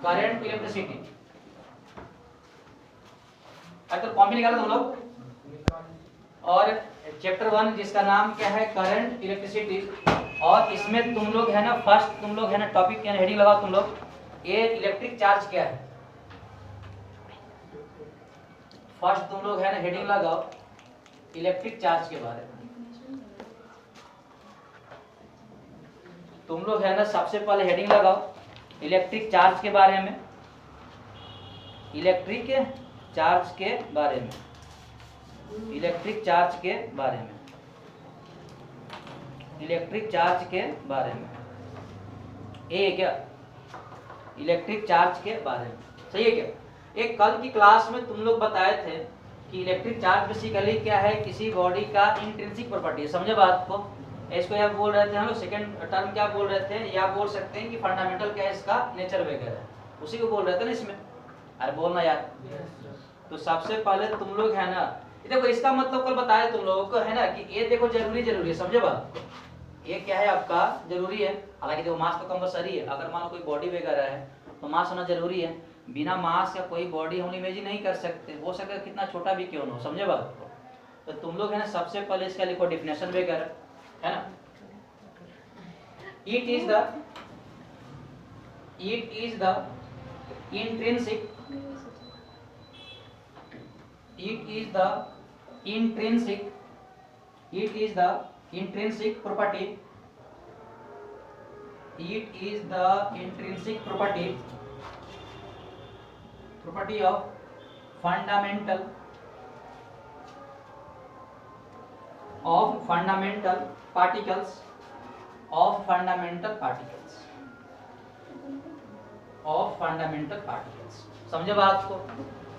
Current electricity. तो combi निकालो तुम लोग। और चैप्टर 1 जिसका नाम क्या है करंट इलेक्ट्रिसिटी, और इसमें तुम लोग है ना फर्स्ट तुम लोग है ना टॉपिक यानी हेडिंग लगाओ तुम लोग, ये इलेक्ट्रिक चार्ज क्या है। फर्स्ट तुम लोग है ना हेडिंग लगाओ इलेक्ट्रिक चार्ज के बारे में। तुम लोग है ना सबसे पहले हेडिंग लगाओ इलेक्ट्रिक चार्ज के बारे में, इलेक्ट्रिक चार्ज के बारे में, इलेक्ट्रिक चार्ज के बारे में, इलेक्ट्रिक चार्ज के बारे में। ये क्या इलेक्ट्रिक चार्ज के बारे में, सही है क्या। एक कल की क्लास में तुम लोग बताए थे कि इलेक्ट्रिक चार्ज बेसिकली क्या है, किसी बॉडी का इंट्रिंसिक प्रॉपर्टी है। समझे बात को। इसको या बोल रहे थे हम लोग सेकंड टर्म क्या बोल रहे थे, या बोल सकते हैं कि फंडामेंटल क्या है इसका नेचर वगैरह, उसी को बोल रहे थे ना इसमें। अरे बोलना यार। तो सबसे पहले तुम लोग है ना देखो इसका मतलब कल बताया तुम लोगों को है ना कि ये देखो जरूरी है। समझे बात को। ये क्या है आपका जरूरी है। हालांकि देखो मास तो कंपलसरी है। अगर मान लो कोई बॉडी वगैरह है तो मास होना जरूरी है। बिना मास का कोई बॉडी हम इमेजिन नहीं कर सकते, हो सके कितना छोटा भी क्यों न हो। समझे बात को। तो तुम लोग है ना सबसे पहले इसका लिखो डिफिनेशन वगैरह है ना। It is the intrinsic property, property of fundamental particles, समझे बात को।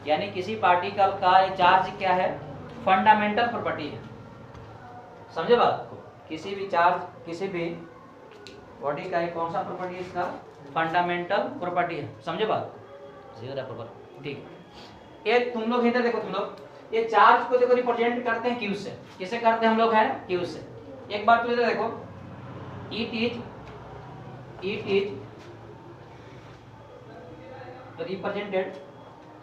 यानी किसी पार्टिकल का चार्ज क्या है, फंडामेंटल प्रॉपर्टी है। समझे बात को। किसी भी चार्ज किसी भी बॉडी का कौन सा प्रॉपर्टी इसका, फंडामेंटल प्रॉपर्टी है। समझे बात को। ठीक। ये तुम लोग इधर देखो, तुम लोग ये चार्ज को देखो रिप्रेजेंट करते हैं क्यू से। किसे करते हैं हम लोग है क्यू से। एक बार तो इधर देखो इट इज रिप्रेजेंटेड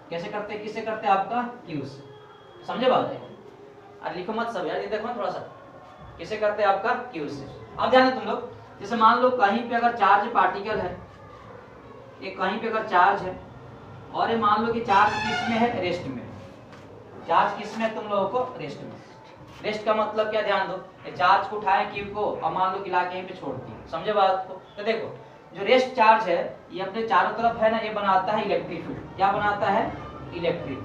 कैसे करते हैं, किससे करते हैं आपका क्यू से। समझे बात है। अरे लिखो मत सब यार, ये देखो ना थोड़ा सा किसे करते हैं आपका क्यू से। अब ध्यान दो तुम लोग, जैसे मान लो कहीं पे अगर चार्ज पार्टिकल है, ये कहीं पे अगर चार्ज है और ये मान लो कि चार्ज किस में है, रेस्ट में। चार्ज किस में है तुम लोगों को, रेस्ट में। रेस्ट का मतलब क्या, ध्यान दो, ये चार्ज को उठाए क्यू को और मान लो कि ला के यहीं पे छोड़ दिए। समझे बात को। तो देखो जो रेस्ट चार्ज है ये अपने चारों तरफ है ना, ये बनाता है इलेक्ट्रिक फील्ड। क्या बनाता है, इलेक्ट्रिक।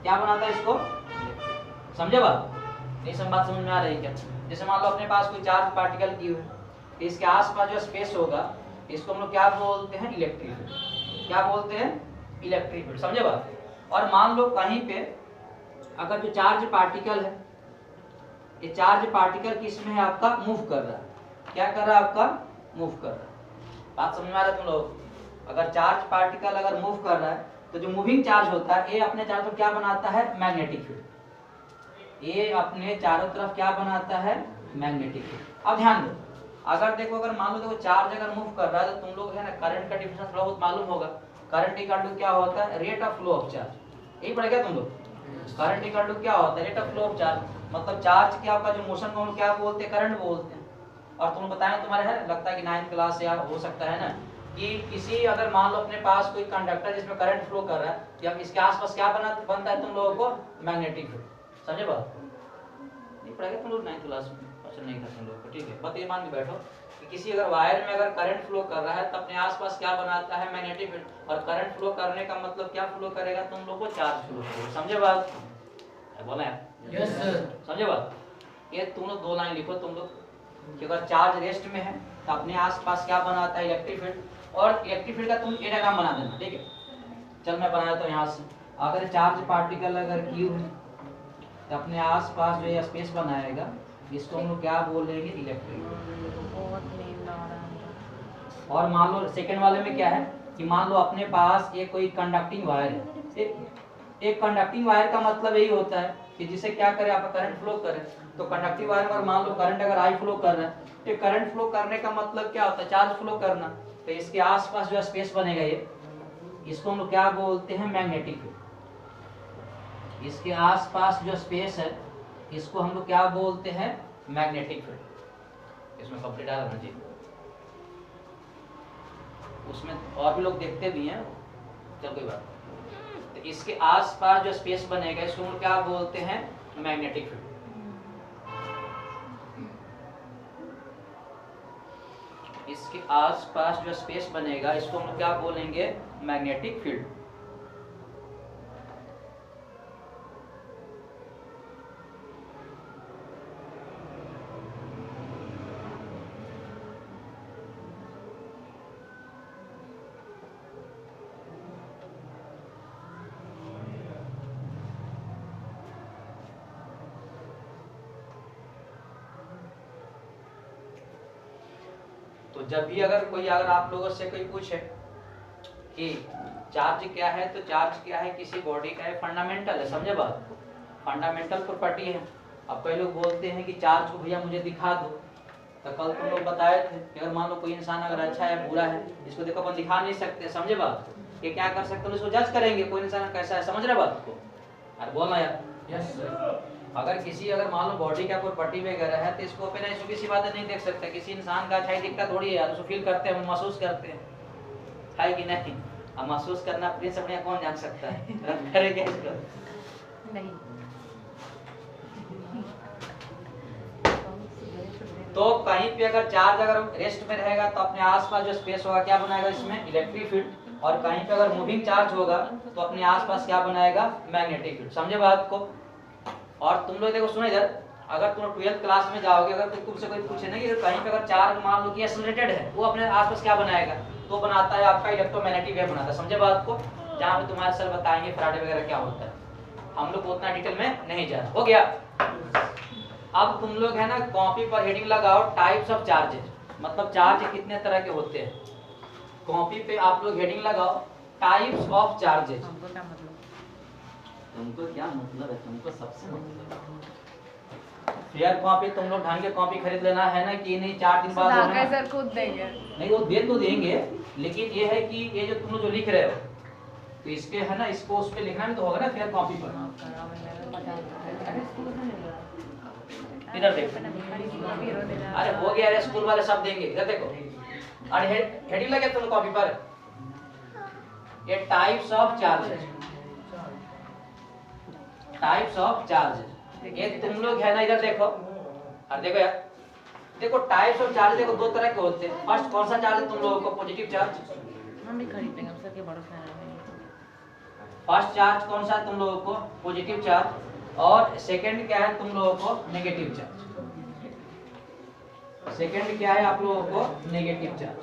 क्या बनाता है इसको, समझे बात। नहीं सब बात समझ में आ रही है क्या। जैसे मान लो अपने पास कोई चार्ज पार्टिकल क्यू है, तो इसके आसपास जो स्पेस होगा इसको हम लोग क्या बोलते हैं, इलेक्ट्रिक फील्ड। क्या बोलते हैं, इलेक्ट्रिक फील्ड। समझे बात। और मान लो कहीं पे अगर जो चार्ज पार्टिकल है, ये चार्ज पार्टिकल किस में है आपका, मूव कर रहा है। क्या कर रहा है आपका, मूव कर रहा है। बात समझ में आ रहा है तुम लोग। अगर चार्ज पार्टिकल अगर मूव कर रहा है तो जो मूविंग चार्ज होता है ये अपने चारों तरफ क्या बनाता है, मैग्नेटिक फील्ड। ये अपने चारों तरफ क्या बनाता है, मैग्नेटिक फील्ड। अब ध्यान दो, अगर देखो अगर मान लो देखो चार्ज अगर मूव कर रहा है तो तुम लोग है ना करंट का डिफरेंस थोड़ा बहुत मालूम होगा। करंट इक्वल टू क्या होता है, rate of flow of charge. यही पढ़ेगा तुम लोग। करंट इक्वल टू क्या होता है, rate of flow of charge. मतलब चार्ज क्या आपका जो मोशन को हम क्या बोलते हैं, करंट बोलते हैं। और तुम बताया तुम्हारे है लगता है कि 9th क्लास या हो सकता है ना कि किसी अगर मान लो अपने पास कोई कंडक्टर जिसमें करंट फ्लो कर रहा है, या इसके आसपास क्या बनता है तुम लोगों को, मैग्नेटिक फील्ड। समझे बात। नहीं पढ़ेगा तुम लोग 9th क्लास में, अच्छा नहीं था तुम लोग को। ठीक है, बस ये मान के बैठो कि किसी अगर वायर में अगर करंट फ्लो कर रहा है तो अपने आसपास क्या बनाता है, मैग्नेटिक फील्ड। और करंट फ्लो करने का मतलब क्या फ्लो करेगा तुम लोग को, चार्ज फ्लो करेगा। समझे बात, बोला है। Yes sir. समझे बात। ये तुम लोग 2 लाइन लिखो तुम लोग कि अगर चार्ज रेस्ट में है तो अपने आसपास क्या बनाता है, इलेक्ट्रिक फील्ड। और इलेक्ट्रिक फील्ड का तुम ये डायग्राम बना देना। ठीक है, चल मैं बना देता हूँ यहाँ से। अगर चार्ज पार्टिकल अगर क्यू है तो अपने आसपास जो ये स्पेस बनाएगा इसको हम लोग क्या बोलेंगे, इलेक्ट्रिक। और मान लो सेकंड वाले में क्या है कि मान लो अपने पास ये कोई कंडक्टिंग वायर है। एक कंडक्टिंग वायर का मतलब यही होता है कि जिसे क्या करे, आपका करंट फ्लो करे। तो कंडक्टिंग वायर में मान लो करंट अगर आई फ्लो कर रहा है, तो करंट फ्लो करने का मतलब क्या होता है, चार्ज फ्लो करना। तो इसके आसपास जो स्पेस बनेगा ये इसको हम लोग क्या बोलते हैं, मैग्नेटिक फील्ड। इसके आसपास जो स्पेस है इसको हम लोग क्या बोलते हैं, मैग्नेटिक फील्ड। इसमें कंप्लीट आ रहा जी, उसमें और भी लोग देखते भी हैं, चल कोई बात नहीं। तो इसके आसपास जो स्पेस बनेगा इसको हम लोग क्या बोलते हैं, मैग्नेटिक फील्ड। इसके आसपास जो स्पेस बनेगा इसको हम लोग क्या बोलेंगे, मैग्नेटिक फील्ड। तो जब भी अगर आप लोगों से कोई पूछे कि चार्ज क्या है, तो चार्ज क्या है किसी बॉडी का है, फंडामेंटल है, समझे बात, फंडामेंटल प्रॉपर्टी है। अब कई लोग बोलते हैं कि चार्ज को भैया मुझे दिखा दो, तो कल तुम लोग बताए थे कि अगर मान लो कोई इंसान अगर अच्छा है बुरा है, इसको देखो अपन दिखा नहीं सकते, समझे बात, कि क्या कर सकते हैं, उसको जज करेंगे कोई इंसान कैसा है, समझ रहे बात को, अरे बोलना यार। यस अगर मान लो बॉडी का कोई प्रॉपर्टी वगैरह है तो इसको अपने ऐसी किसी बात नहीं देख सकते, किसी इंसान का अच्छा दिखता थोड़ी है यार, उसको फील करते हैं, महसूस करते हैं, है कि नहीं। अब महसूस करना प्रिंस अपने कौन जान सकता है, करेंगे इसको नहीं। तो कहीं पे अगर चार्ज अगर रेस्ट में रहेगा तो अपने आसपास जो स्पेस होगा क्या बनाएगा, इसमें इलेक्ट्रिक फील्ड, और कहीं पे अगर मूविंग चार्ज होगा तो अपने आसपास क्या बनाएगा, मैग्नेटिक फील्ड, समझे बात को। और तुम लोग देखो सुनो इधर, अगर तुम 12th क्लास में जाओगे, अगर तुमसे कोई पूछे ना कि कहीं पे अगर चार्ज मान लो कि एक्सेलरेटेड है, वो अपने आसपास क्या बनाएगा, तो बनाता है आपका इलेक्ट्रोमैग्नेटिक वेव बनाता है, समझे बात को। जहाँ पे तुम्हारे सर बताएंगे फैराडे वगैरह क्या होता है, हम लोग उतना डिटेल में नहीं जा रहे, हो गया। अब तुम लोग है ना कॉपी पर हेडिंग लगाओ, टाइप्स ऑफ चार्जेस, मतलब चार्ज कितने तरह के होते हैं। कॉपी पे आप लोग हेडिंग लगाओ, टाइप्स ऑफ चार्जेस। तुमको क्या मतलब है, तुमको सबसे मतलब है यार। कॉपी तुम लोग ढंग के कॉपी खरीद लेना है ना, कि नहीं 4 दिन बाद सर खुद देंगे, नहीं वो दे तो देंगे, लेकिन ये है कि ये जो तुम लोग जो लिख रहे हो तो इसके है ना, इसको उस पे लिखना भी तो होगा ना फिर कॉपी पर। इधर देखो, अरे हो गया, अरे स्कूल वाले सब देंगे, इधर देखो, अरे हेडिंग लगे तुम कॉपी पर, ये types of charges, types of charges. ये तुम लोग है ना इधर देखो, और देखो यार, देखो टाइप्स ऑफ चार्ज देखो 2 तरह के होते हैं। फर्स्ट कौन सा चार्ज है तुम लोगों को, पॉजिटिव चार्ज, हम भी खरीद लेंगे, सर के भरोसे है। फर्स्ट चार्ज कौन सा है तुम लोगों को, पॉजिटिव चार्ज, और सेकंड क्या है तुम लोगों को, नेगेटिव चार्ज। सेकंड क्या है आप लोगों को, नेगेटिव चार्ज।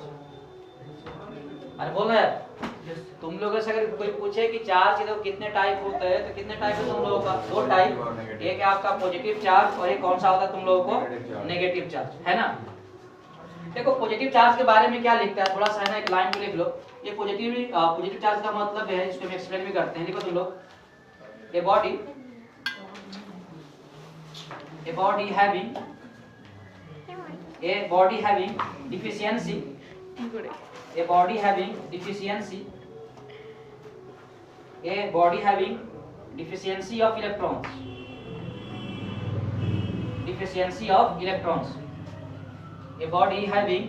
अरे बोल रहे यार, तुम लोगों से अगर कोई पूछे कि चार्ज देखो कितने टाइप होते हैं, तो कितने टाइप है तुम लोगों का, 2 टाइप, एक है आपका पॉजिटिव चार्ज और एक कौन सा होता है तुम लोगों को, नेगेटिव चार्ज, है ना। देखो पॉजिटिव चार्ज के बारे में क्या लिखता है, थोड़ा सा है ना एक लाइन पे लिख लो। ये पॉजिटिव चार्ज का मतलब है, इसको हम एक्सप्लेन भी करते हैं, देखो तुम लोग, ए body having deficiency, a body having deficiency of electrons, a body having,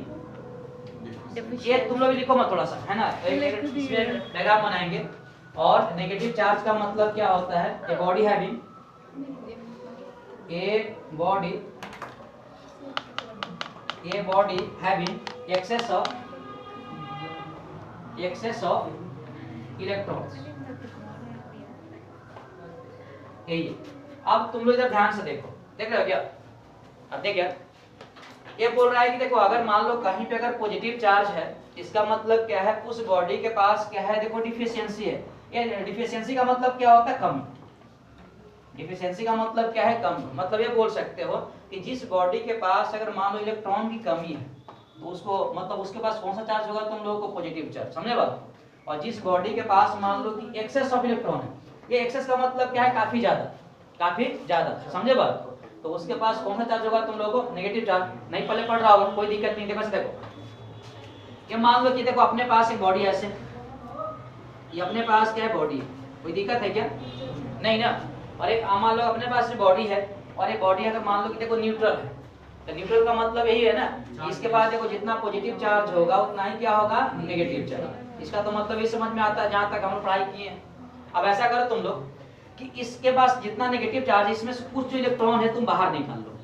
ये तुम लोग लिखो मत थोड़ा सा, है ना, इसमें डायग्राम बनाएंगे। और नेगेटिव चार्ज का मतलब क्या होता है, a body having excess of electrons, यही। अब तुम लोग इधर ध्यान से देखो, देख रहे हो क्या, अब देख यार, ये बोल रहा है कि देखो अगर मान लो कहीं पे अगर पॉजिटिव चार्ज है, इसका मतलब क्या है, उस बॉडी के पास क्या है, देखो डिफिशियंसी है। ये डिफिशियंसी का मतलब क्या होता है, कमी। डिफिशियंसी का मतलब क्या है, कमी। मतलब ये बोल सकते हो कि जिस बॉडी के पास अगर मान लो इलेक्ट्रॉन की कमी है, तो उसको मतलब उसके पास कौन सा चार्ज होगा तुम लोगों को, पॉजिटिव चार्ज, समझे बात। और जिस बॉडी के पास मान लो कि एक्सेस ऑफ इलेक्ट्रॉन है, ये एक्सेस का मतलब क्या है, काफी ज्यादा, समझे बात को, तो उसके पास कौन सा चार्ज होगा तुम लोगों को, नेगेटिव चार्ज। नहीं पहले पढ़ रहा होगा, कोई दिक्कत नहीं। देखो ये मान लो कि देखो अपने पास एक बॉडी ऐसे, ये अपने पास क्या है, बॉडी है, कोई दिक्कत है क्या? नहीं ना। और एक मान लो अपने पास बॉडी है, और ये बॉडी अगर मान लो कि देखो न्यूट्रल है, तो न्यूट्रल का मतलब यही है ना कि इसके पास देखो जितना पॉजिटिव चार्ज होगा उतना ही क्या होगा, नेगेटिव चार्ज। इसका तो मतलब ये समझ में आता है जहाँ तक हम लोग पढ़ाई किए हैं। अब ऐसा करो तुम लोग कि इसके पास जितना नेगेटिव चार्ज है इसमें से कुछ जो इलेक्ट्रॉन है तुम बाहर निकाल लो,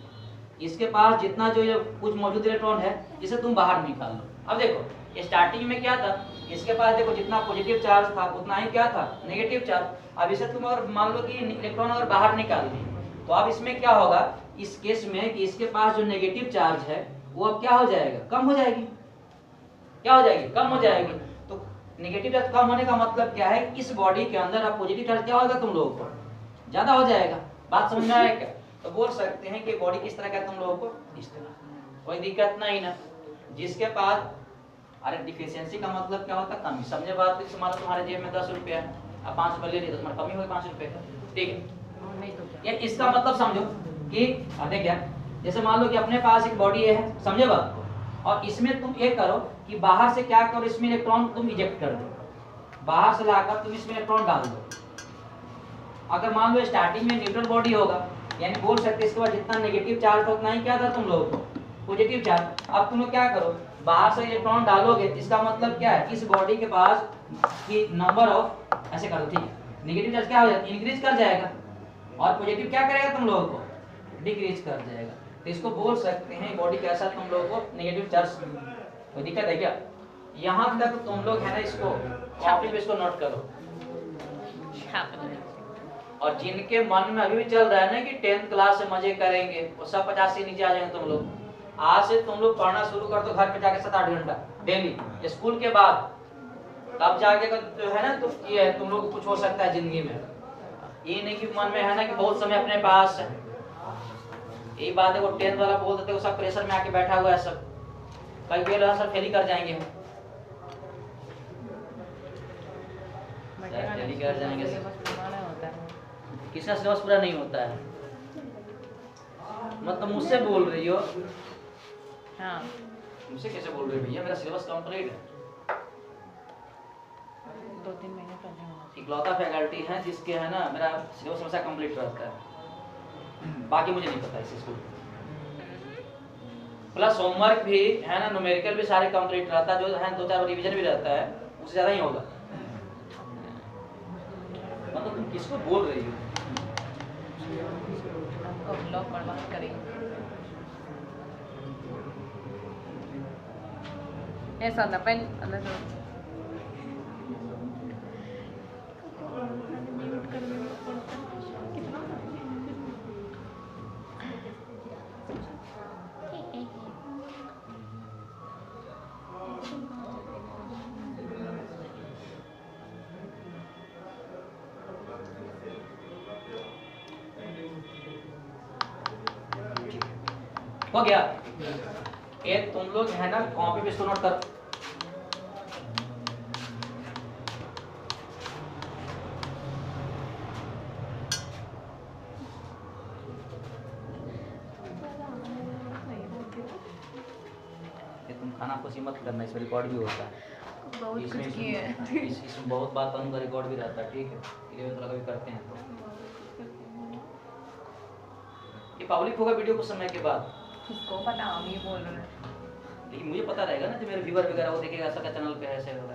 इसके पास जितना जो कुछ मौजूद इलेक्ट्रॉन है इसे तुम बाहर निकाल लो। अब देखो स्टार्टिंग में क्या था, इसके पास देखो जितना पॉजिटिव चार्ज था उतना ही क्या था, नेगेटिव चार्ज। अब इसे तुम और मान लो कि इलेक्ट्रॉन अगर बाहर निकाल दिए तो अब इसमें क्या होगा, इस केस में कि इसके पास जो नेगेटिव चार्ज है वो अब क्या हो जाएगा, कम हो जाएगी। क्या हो जाएगी, कम हो जाएगी। तो नेगेटिव चार्ज कम होने का मतलब क्या है, इस बॉडी के अंदर अब पॉजिटिव चार्ज क्या होगा तुम लोगों को, ज्यादा हो जाएगा। बात समझ में आया क्या? तो बोल सकते हैं कि बॉडी किस तरह का तुम लोगों को, इस तरह, कोई दिक्कत नहीं ना। जिसके पास, अरे डिफिशियंसी का मतलब क्या होता है, कमी। समझे बात? मान लो तुम्हारे जेब में 10 रुपया है, अब 5 रुपये ले लिए तो तुम्हारी कमी हुई 5 रुपये का, ठीक है। नहीं तो ये इसका मतलब समझो कि अरे क्या, जैसे मान लो कि अपने पास एक बॉडी है, समझे बात को, और इसमें तुम ये करो कि बाहर से क्या करो, इसमें इलेक्ट्रॉन तुम इजेक्ट कर दो, बाहर से लाकर तुम इसमें इलेक्ट्रॉन डाल दो। अगर मान लो स्टार्टिंग में न्यूट्रल बॉडी होगा, यानी बोल सकते इसके बाद जितना नेगेटिव चार्ज था उतना ही क्या था तुम लोगों को, पॉजिटिव चार्ज। अब तुम लोग क्या करो, बाहर से इलेक्ट्रॉन डालोगे, इसका मतलब क्या है, इस बॉडी के पास की नंबर ऑफ, ऐसे करो ठीक है, नेगेटिव चार्ज क्या हो जाएगा, इंक्रीज कर जाएगा, और पॉजिटिव क्या करेगा तुम लोगों को, डिक्रीज कर जाएगा। तो इसको बोल सकते हैं बॉडी कैसा तुम लोगों को, नेगेटिव चार्ज। कोई दिक्कत है क्या? यहाँ तक तुम लोग है ना, इसको कॉपी पे इसको नोट करो। और जिनके मन में अभी भी चल रहा है ना कि 10th क्लास से मजे करेंगे, वो सब 50 से नीचे आ जाएंगे तुम लोग। आज से तुम लोग पढ़ना शुरू कर दो, घर पे जाके 7-8 घंटा डेली, स्कूल के बाद, तब जाके जो है ना तो ये है, तुम लोग को कुछ हो सकता है जिंदगी में। ये नहीं कि मन में है ना कि बहुत समय अपने पास है, यही बात है। वो 10th वाला बोल देते, वो सब प्रेशर में आके बैठा हुआ है, सब कई फेल सर फेल ही कर जाएंगे, फेल कर जाएंगे। किसका सिलेबस पूरा नहीं होता है, मतलब मुझसे बोल रही हो? हाँ, मुझसे कैसे बोल रही हो भैया, मेरा सिलेबस कंप्लीट है। 2-3 महीने पहले हुआ। इकलौता फैकल्टी है जिसके है ना मेरा सिलेबस हमेशा कंप्लीट रहता है, बाकी मुझे नहीं पता इस स्कूल। प्लस होमवर्क भी है ना, न्यूमेरिकल भी सारे कंप्लीट रहता है, जो है 2-4 रिवीजन भी रहता है, उससे ज्यादा ही होगा। मतलब तुम किसको बोल रही हो? आपको ब्लॉग बर्बाद करेंगे। ऐसा ना पेन अंदर से हो गया। ये तुम लोग है ना कॉपी पे इसको नोट कर। ये तुम खाना खुशी मत करना, इसमें रिकॉर्ड भी होता है। बहुत कुछ किए हैं। इसमें बहुत बात का रिकॉर्ड भी रहता है, ठीक है, इसलिए थोड़ा कभी करते हैं तो ये पब्लिक होगा वीडियो कुछ समय के बाद। किसको पता, हम ये बोल रहे हैं। लेकिन मुझे पता रहेगा ना, जो मेरे व्यूअर वगैरह वो देखेगा ऐसा का चैनल पे ऐसे होगा।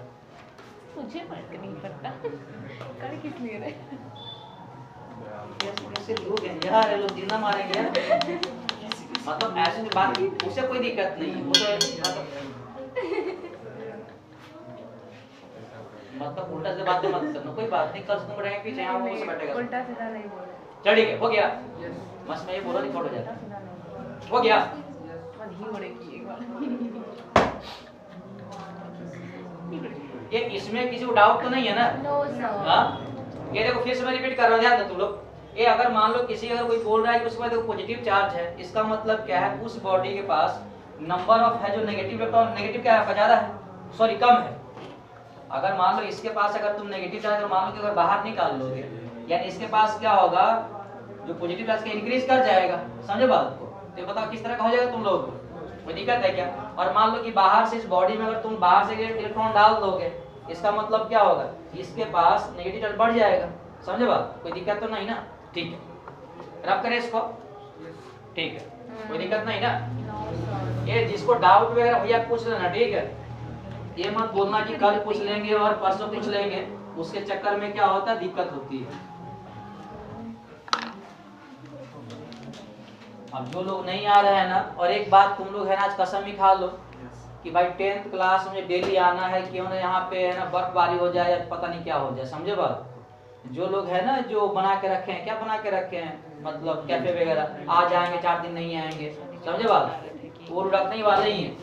मुझे फर्क नहीं पड़ता, कर किस लिए रहे। कैसे लोग हैं यार, ये लोग जिंदा मारेंगे यार। मतलब ऐसे बात, उसे कोई दिक्कत नहीं है, वो तो मतलब उल्टा से बातें मत करना, कोई बात नहीं, कल तुम रहेंगे पीछे, यहाँ वो से बैठेगा। उल्टा सीधा नहीं बोल रहे। चल ठीक है, हो गया बस, मैं ये बोला रिकॉर्ड हो जाएगा। हो गया, ही उड़ेगी एक बार। ये इसमें किसी को डाउट तो नहीं है ना? No sir. हाँ, ये देखो फिर से मैं रिपीट कर रहा हूँ, ध्यान दो तुम लोग। ये अगर मान लो किसी अगर कोई बोल रहा है कि उसके पास देखो पॉजिटिव चार्ज है, इसका मतलब क्या है, उस बॉडी के पास नंबर ऑफ है जो नेगेटिव इलेक्ट्रॉन, नेगेटिव क्या है, ज्यादा है, सॉरी कम है। अगर मान लो इसके पास अगर तुम नेगेटिव चार्ज तो मान लो कि अगर बाहर निकाल लोगे, यानी इसके पास क्या होगा, जो पॉजिटिव चार्ज का इंक्रीज कर जाएगा। समझे बात को? तो ये बताओ किस तरह का हो जाएगा तुम लोग को, कोई दिक्कत है क्या? और मान लो कि बाहर से इस बॉडी में अगर तुम बाहर से इलेक्ट्रॉन डाल दोगे इसका मतलब क्या होगा, इसके पास नेगेटिव चार्ज बढ़ जाएगा। समझे बात, कोई दिक्कत तो नहीं ना? ठीक है, रब करें इसको, ठीक है, कोई दिक्कत नहीं ना? ये जिसको डाउट वगैरह भैया पूछ लेना, ठीक है? ये मत बोलना कि कल पूछ लेंगे और परसों पूछ लेंगे, उसके चक्कर में क्या होता है, दिक्कत होती है। अब जो लोग नहीं आ रहे हैं ना, और एक बात तुम लोग है ना आज कसम ही खा लो कि भाई 10th क्लास में डेली आना है, क्यों ना यहाँ पे है ना बर्फबारी हो जाए या पता नहीं क्या हो जाए। समझे बात? जो लोग है ना जो बना के रखे हैं, क्या बना के रखे हैं, मतलब कैफे वगैरह, आ जाएंगे 4 दिन नहीं आएंगे। समझे बात? वो रखने वाले ही हैं।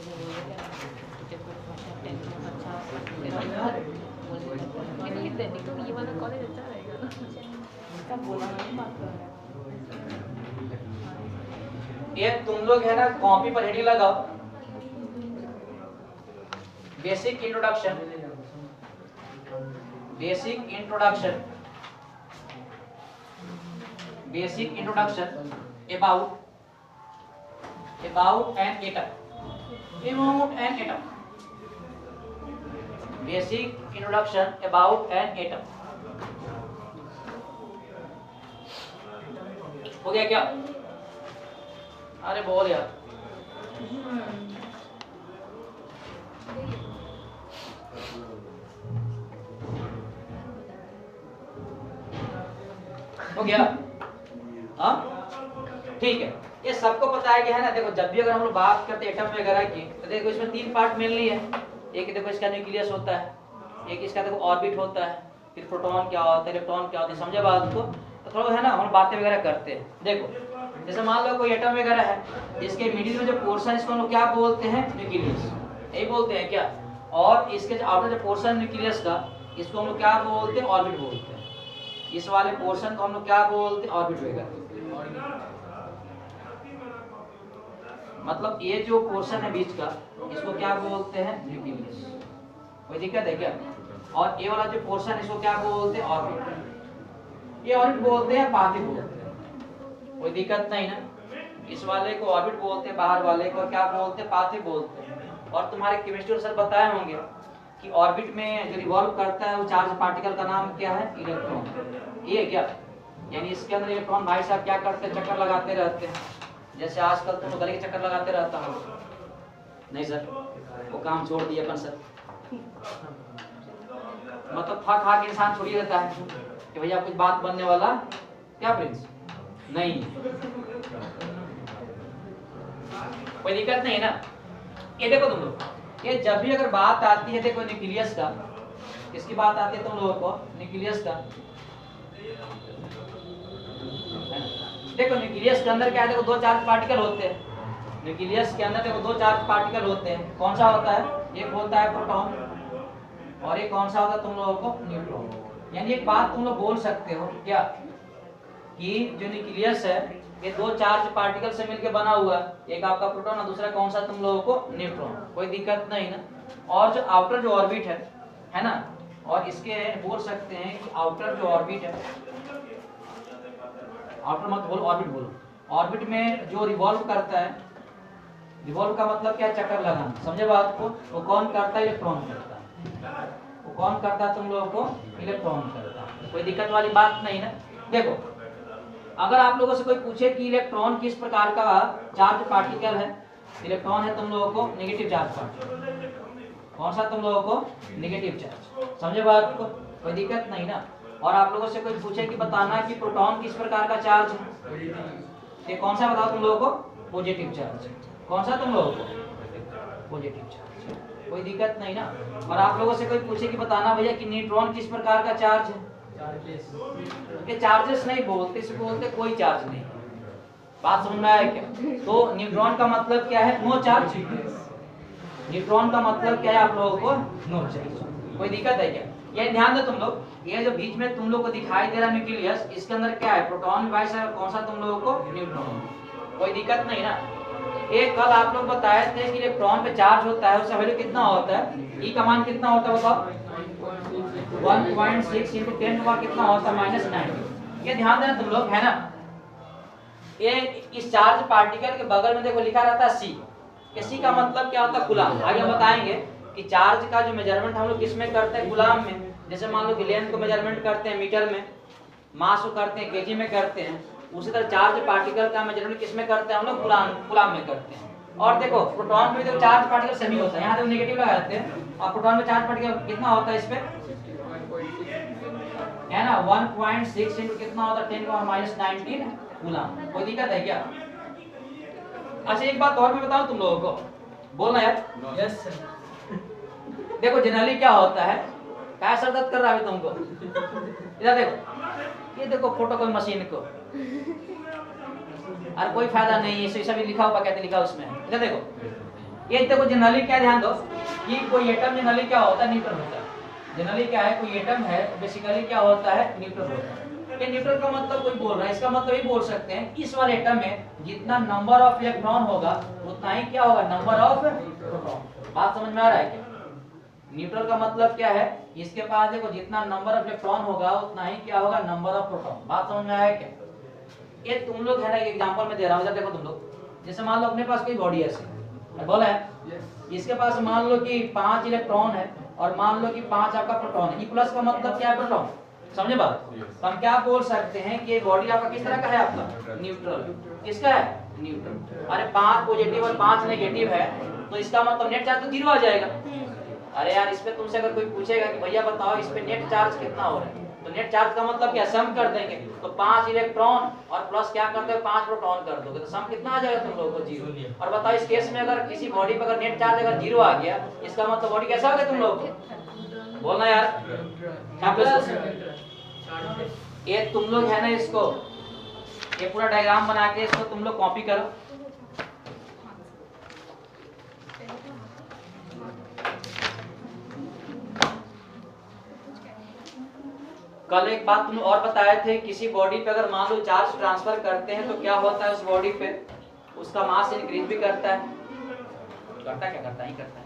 ये वाला कॉलेज अच्छा रहेगा क्या बोला मैंने बात कर रहा है। ये तुम लोग है ना कॉपी पर हेडिंग लगाओ, basic introduction, basic introduction, basic introduction about an atom, about an atom, basic introduction about an atom. हो गया क्या? अरे बोल यार। हो गया? हाँ ठीक है, ये सबको पता है कि है ना। देखो जब भी अगर हम लोग बात करते हैं एटम वगैरह की, तो देखो इसमें 3 पार्ट मेनली है। एक देखो इसका न्यूक्लियस होता है, एक इसका देखो ऑर्बिट होता है, फिर प्रोटॉन क्या होता है, इलेक्ट्रॉन क्या होता है। समझे बात को? तो थोड़ा है ना हम बातें वगैरह करते हैं। देखो जैसे मान लो कोई एटम वगैरह है, इसके मिडिल में जो पोर्शन इसको हम लोग क्या बोलते हैं, न्यूक्लियस, यही बोलते हैं क्या? और इसके जो आउटर जो पोर्शन न्यूक्लियस का, इसको हम लोग क्या बोलते हैं, ऑर्बिट बोलते हैं। इस वाले पोर्शन को हम लोग क्या बोलते हैं, ऑर्बिट वगैरह। मतलब ये जो पोर्शन है बीच का, इसको क्या बोलते हैं, न्यूक्लियस। कोई दिक्कत है क्या? और ये वाला जो पोर्शन इसको क्या बोलते हैं, ऑर्बिट। ये ऑर्बिट बोलते हैं, पाथी बोलते हैं। कोई दिक्कत नहीं ना? इस वाले को ऑर्बिट बोलते हैं, बाहर वाले को क्या बोलते हैं, पाथी बोलते हैं। और तुम्हारे केमिस्ट्री सर बताए होंगे कि ऑर्बिट में जो रिवॉल्व करता है वो चार्ज पार्टिकल का नाम क्या है, इलेक्ट्रॉन। ये क्या? यानी इसके अंदर इलेक्ट्रॉन भाई साहब क्या करते हैं, चक्कर लगाते रहते हैं। जैसे आजकल तुम गले के चक्कर लगाते रहता हो। नहीं सर, वो काम छोड़ दिए अपन सर। मतलब थक हार के इंसान छोड़ी रहता है कि भैया कुछ बात बनने वाला क्या प्रिंस नहीं, कोई दिक्कत नहीं है ना? ये देखो तुम लोग, ये जब भी अगर बात आती है, देखो न्यूक्लियस का, किसकी बात आती है तुम लोगों को, न्यूक्लियस का। देखो न्यूक्लियस के अंदर क्या है, देखो 2 चार्ज पार्टिकल होते हैं। न्यूक्लियस के अंदर देखो 2 चार्ज पार्टिकल होते हैं। कौन सा होता है? एक होता है प्रोटॉन और एक कौन सा होता है तुम लोगों को, न्यूट्रॉन। यानी एक बात तुम लोग बोल सकते हो क्या, कि जो न्यूक्लियस है ये 2 चार्ज पार्टिकल से मिलकर बना हुआ है। एक आपका प्रोटॉन और दूसरा कौन सा तुम लोगों को, न्यूट्रॉन। कोई दिक्कत नहीं ना? और जो आउटर जो ऑर्बिट है ना, और इसके बोल सकते हैं कि आउटर जो ऑर्बिट है, आउटर मत बोलो, ऑर्बिट बोलो। ऑर्बिट में जो रिवॉल्व करता है, रिवॉल्व का मतलब क्या है, चक्कर लगाना। समझे बात को? वो कौन करता है, इलेक्ट्रॉन करता है। वो कौन करता है तुम लोगों को, इलेक्ट्रॉन करता है। कोई दिक्कत वाली बात नहीं ना? देखो अगर आप लोगों से कोई पूछे कि इलेक्ट्रॉन किस प्रकार का चार्ज पार्टिकल है, इलेक्ट्रॉन है तुम लोगों को नेगेटिव चार्ज पार्टिकल। कौन सा तुम लोगों को, नेगेटिव चार्ज। समझे बात को? कोई दिक्कत नहीं ना? और आप लोगों से कोई पूछे कि बताना कि प्रोटॉन किस प्रकार का चार्ज है, ये कौन सा बताओ तुम लोगों को, पॉजिटिव चार्ज। कौन सा तुम लोगों को, पॉजिटिव चार्ज। कोई दिक्कत नहीं ना? और आप लोगों से कोई पूछे कि बताना भैया कि न्यूट्रॉन किस प्रकार का चार्ज है, ये चार्जेस नहीं बोलते, इसे बोलते कोई चार्ज नहीं। बात समझ में आया क्या? तो न्यूट्रॉन का मतलब क्या है, नो चार्ज। न्यूट्रॉन का मतलब क्या है आप लोगों को, नो चार्ज। कोई दिक्कत है क्या? ये ध्यान दो तुम लोग, ये जो बीच में तुम लोग को दिखाई दे रहा है न्यूक्लियस, इसके अंदर क्या है, प्रोटॉन वाइस है। कौन सा तुम लोगों को, न्यूट्रॉन। कोई दिक्कत नहीं ना? एक कल आप लोग बताए थे कि इलेक्ट्रॉन पे चार्ज होता है, उसका वैल्यू कितना होता है, ई का मान कितना होता है बताओ, 1.6 × 10⁻⁹ कितना होता है, -9। ये ध्यान देना तुम लोग, है ना? ये इस चार्ज पार्टिकल के बगल में देखो लिखा रहता है सी। सी का मतलब क्या होता है, कूलम। आगे हम बताएंगे कि चार्ज का जो मेजरमेंट हम लोग किस में करते हैं, कूलाम में। जैसे मान लो कि लेंथ को मेजरमेंट करते हैं मीटर में, मास को करते हैं केजी में करते हैं, उसी तरह चार्ज पार्टिकल का मेजरमेंट किस में करते हैं हम लोग, कूलाम में करते हैं। और देखो प्रोटॉन में तो चार्ज पार्टिकल सभी होता है, यहाँ तो नेगेटिव लगा देते हैं, और प्रोटॉन में चार्ज पार्टिकल कितना होता है इस पे, है ना 1.6 इंटू कितना होता है 10⁻⁹ कूलाम। कोई दिक्कत है क्या? अच्छा एक बात और मैं बताऊं तुम लोगों को, बोलना यार। Yes sir. देखो जनरली क्या होता है, क्या सर दर्द कर रहा है तुमको, इधर देखो, ये देखो फोटो कोई मशीन को, और कोई फायदा नहीं है, ऐसा भी लिखा हुआ, कहते लिखा उसमें, इधर देखो, ये देखो जनरली क्या ध्यान दो कि कोई एटम जनरली क्या होता है, न्यूट्रल होता है। जनरली क्या है, कोई एटम है बेसिकली क्या होता है, न्यूट्रल होता है। ये न्यूट्रल का मतलब कोई बोल रहा है, इसका मतलब ये बोल सकते हैं इस वाले एटम में जितना नंबर ऑफ इलेक्ट्रॉन होगा उतना ही क्या होगा, नंबर ऑफ प्रोटॉन। बात समझ में आ रहा है क्या? न्यूट्रल का मतलब क्या है, इसके पास देखो जितना नंबर ऑफ इलेक्ट्रॉन होगा उतना ही क्या होगा, नंबर ऑफ प्रोटॉन। बात समझ में आया क्या? ये तुम लोग है ना, एग्जांपल में दे रहा हूं, देखो तुम लोग, जैसे मान लो अपने पास कोई बॉडी ऐसे बोला है, इसके पास मान लो कि 5 इलेक्ट्रॉन है और मान लो कि 5 आपका प्रोटॉन है। ई प्लस का मतलब क्या है, प्रोटॉन। समझे बात? तो हम क्या बोल सकते हैं कि बॉडी आपका किस तरह का है, आपका न्यूट्रल। किसका है, न्यूट्रल। अरे 5 पॉजिटिव और 5 नेगेटिव है तो इसका मतलब नेट चार्ज तो 0 आ जाएगा। अरे यार इस पे तुमसे अगर कोई पूछेगा कि भैया बताओ इस पे नेट चार्ज कितना हो रहा है, तो नेट चार्ज का मतलब क्या, सम कर देंगे, तो 5 इलेक्ट्रॉन और प्लस क्या करते हो 5 प्रोटॉन कर दोगे, तो सम कितना आ जाएगा तुम लोगों को, 0। और बताओ इस केस में अगर किसी बॉडी पर अगर नेट चार्ज अगर 0 आ गया, इसका मतलब बॉडी कैसा हो गया तुम लोग को, बोलना यार। ये तुम लोग है ना, इसको ये पूरा डायग्राम बना के इसको तुम लोग कॉपी करो। कल एक बात तुम और बताए थे, किसी बॉडी पे अगर मान लो चार्ज ट्रांसफर करते हैं तो क्या होता है, उस बॉडी पे उसका मास इंक्रीज भी करता है, करता है क्या, करता ही करता है।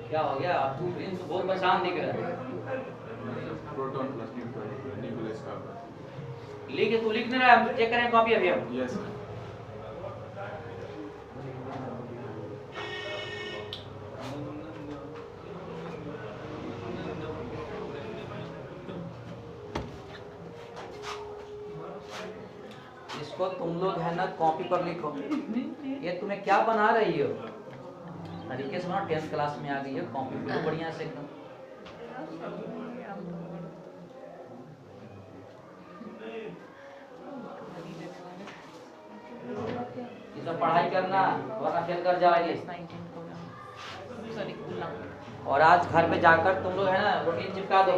क्या हो गया, आप तो बहुत परेशान दिख रहे हैं। प्रोटॉन प्लस न्यूट्रॉन न्यूक्लियस का लिख, तू लिख नहीं रहा है, चेक करें कॉपी अभी हम। यस इसको तुम लोग है ना कॉपी पर लिखो। ये तुम्हें क्या बना रही हो, तरीके से ना 10th क्लास में आ गई है, कॉपी पे बढ़िया से एकदम। इसमें पढ़ाई करना वरना फेल कर जाओगे। और आज घर पे जाकर तुम लोग है ना रूटीन चिपका दो।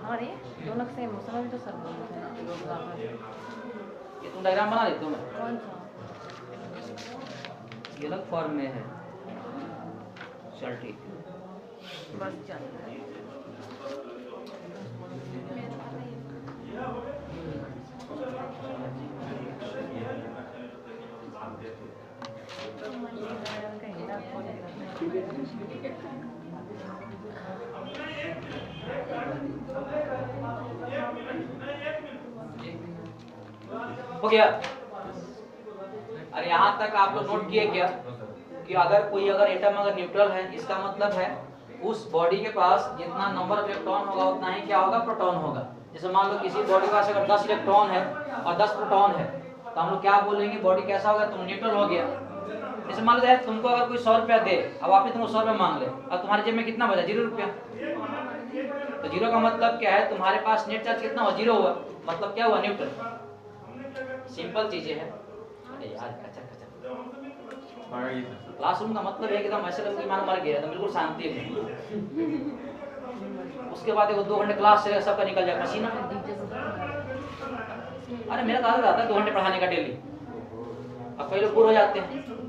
अरे दोनों सेम समझ तो सर बोलते हैं। ये तुम डायग्राम बना देते हो, मैं कौन सा, ये अलग फॉर्म में है, चल ठीक बस चल रहा है। हो गया। अरे यहाँ तक आप लोग नोट किए क्या कि अगर कोई अगर एटम अगर न्यूट्रल है, इसका मतलब है उस बॉडी के पास जितना नंबर ऑफ इलेक्ट्रॉन होगा उतना ही क्या होगा, प्रोटॉन होगा। जैसे मान लो किसी बॉडी के पास अगर 10 इलेक्ट्रॉन है और 10 प्रोटॉन है, तो हम लोग क्या बोलेंगे, बॉडी कैसा होगा, तुम न्यूट्रल हो गया। जैसे मान लो तुमको अगर कोई 100 रुपया दे, अब वापिस तुमको 100 रुपया मांग ले, अब तुम्हारे जेब में कितना बचा, 0 रुपया। तो 0 का मतलब क्या है, तुम्हारे पास नेट चार्ज कितना हुआ, 0 हुआ, मतलब क्या हुआ, न्यूट्रल। सिंपल चीजें हैं। अरे यार अच्छा क्लासरूम का मतलब है कि एकदम ऐसे लगता है मान मर गया, एकदम बिल्कुल शांति है। उसके बाद देखो 2 घंटे क्लास से सबका निकल जाए पसीना। अरे मेरा तो आदत आता है 2 घंटे पढ़ाने का डेली, अब कई लोग बोर हो जाते हैं।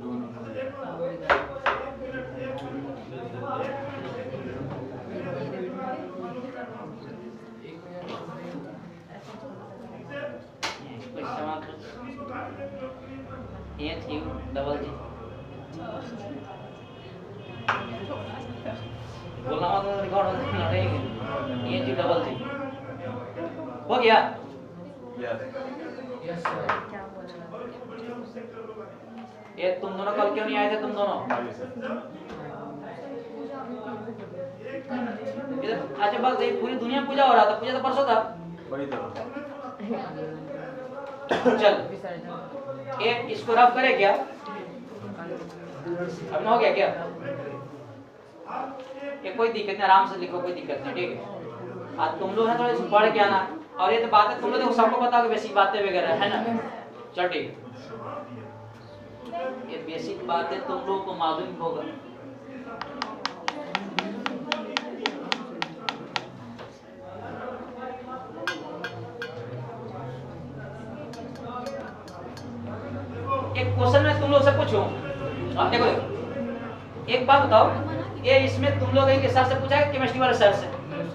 डबल जी बोलना मतलब रिकॉर्ड होना रहेगा ये जी डबल जी हो गया Yes. क्या बोला ये तुम दोनों कल क्यों नहीं आए थे तुम दोनों इधर अच्छा बात ये पूरी दुनिया में पूजा हो रहा था पूजा तो परसों था वही तो चल ये इसको रफ करे क्या अब हो गया क्या ये कोई दिक्कत नहीं आराम से लिखो कोई दिक्कत नहीं ठीक है आज तुम लोग हैं थोड़ा इसे पढ़ के आना और ये तो बातें तुम लोग सबको बताओगे बेसिक बातें वगैरह है ना चल ठीक ये बेसिक बातें तुम लोगों को मालूम होगा एक क्वेश्चन मैं तुम लोग से पूछूं आप देखो एक बात बताओ ये इसमें तुम लोग एक सर से पूछा है केमिस्ट्री वाले सर से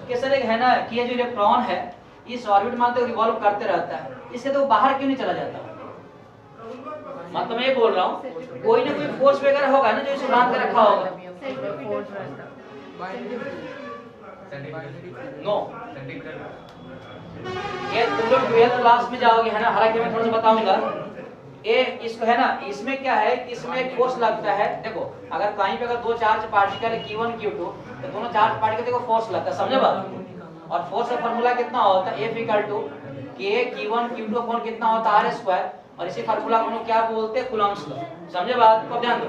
कि सर एक है ना कि ये जो इलेक्ट्रॉन है इस ऑर्बिट मानते रिवॉल्व करते रहता है इससे तो बाहर क्यों नहीं चला जाता मतलब मैं ये बोल रहा हूँ कोई ना कोई फोर्स वगैरह होगा ना जो इसे बांध के रखा होगा नो ये तुम लोग 12th क्लास में जाओगे है ना हालांकि मैं थोड़ा सा बताऊंगा ये इसको है ना इसमें क्या है कि इसमें एक फोर्स लगता है देखो अगर कहीं पे अगर दो चार्ज पार्टिकल है Q1 Q2 तो दोनों चार्ज पार्टिकल देखो फोर्स लगता है समझे बात और फोर्स का फार्मूला कितना होता है F = K Q1 Q2 upon कितना होता है R² और इसी फार्मूला को हम लोग क्या बोलते हैं कूलम्ब्स लॉ समझे बात को ध्यान दो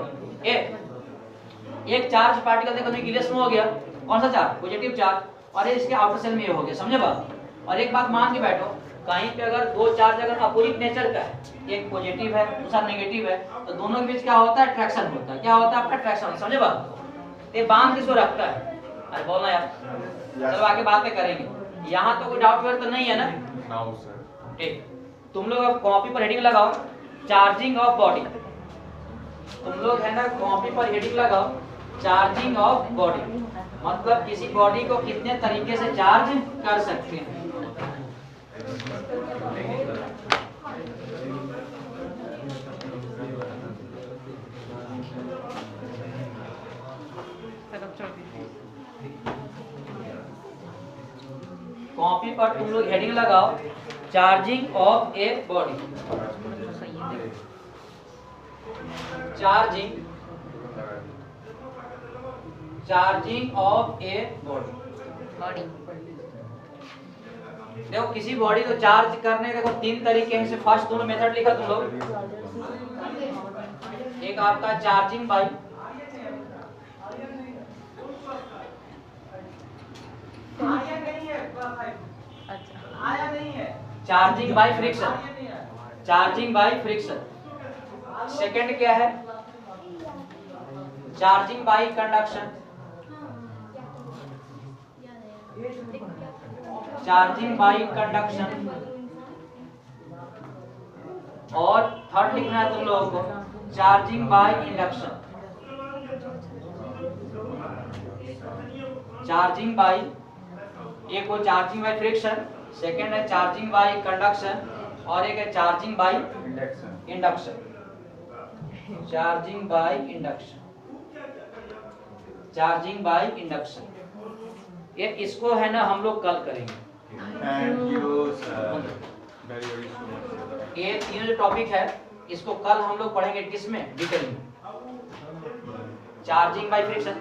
एक चार्ज पार्टिकल देखो न्यूक्लियस में हो गया कौन सा चार्ज पॉजिटिव चार्ज और ये इसके आउटर सेल में ये हो गया समझे बात और एक बात मान के बैठो कहीं पे अगर दो चार्ज अगर अपोजिट नेचर का है एक पॉजिटिव है दूसरा नेगेटिव है तो दोनों के बीच क्या होता है अट्रैक्शन होता है क्या होता है आपका अट्रैक्शन समझे बात ये बांध किसको रखता है अरे बोलना यार चलो आगे बातें करेंगे यहाँ तो कोई डाउट वगैरह तो नहीं है ना Now, sir. ठीक तुम लोग अब कॉपी पर हेडिंग लगाओ चार्जिंग ऑफ बॉडी तुम लोग है ना कॉपी पर हेडिंग लगाओ चार्जिंग ऑफ बॉडी मतलब किसी बॉडी को कितने तरीके से चार्ज कर सकते हैं कॉपी पर तुम लोग हेडिंग लगाओ charging of a body charging of a body देखो किसी बॉडी को चार्ज करने देखो तीन तरीके से फर्स्ट दोनों मेथड लिखा तुम लोग एक आपका charging by charging by friction second क्या है चार्जिंग बाय कंडक्शन और थर्ड लिखना है तुम लोगों को charging by induction charging by एक वो चार्जिंग बाय फ्रिक्शन सेकंड है चार्जिंग बाय कंडक्शन और एक है charging by induction charging by induction ये इसको है ना हम लोग कल करेंगे Thank you, sir. Very, very soon. ये तीनों जो टॉपिक है इसको कल हम लोग पढ़ेंगे किसमें डिटेल में चार्जिंग बाय फ्रिक्शन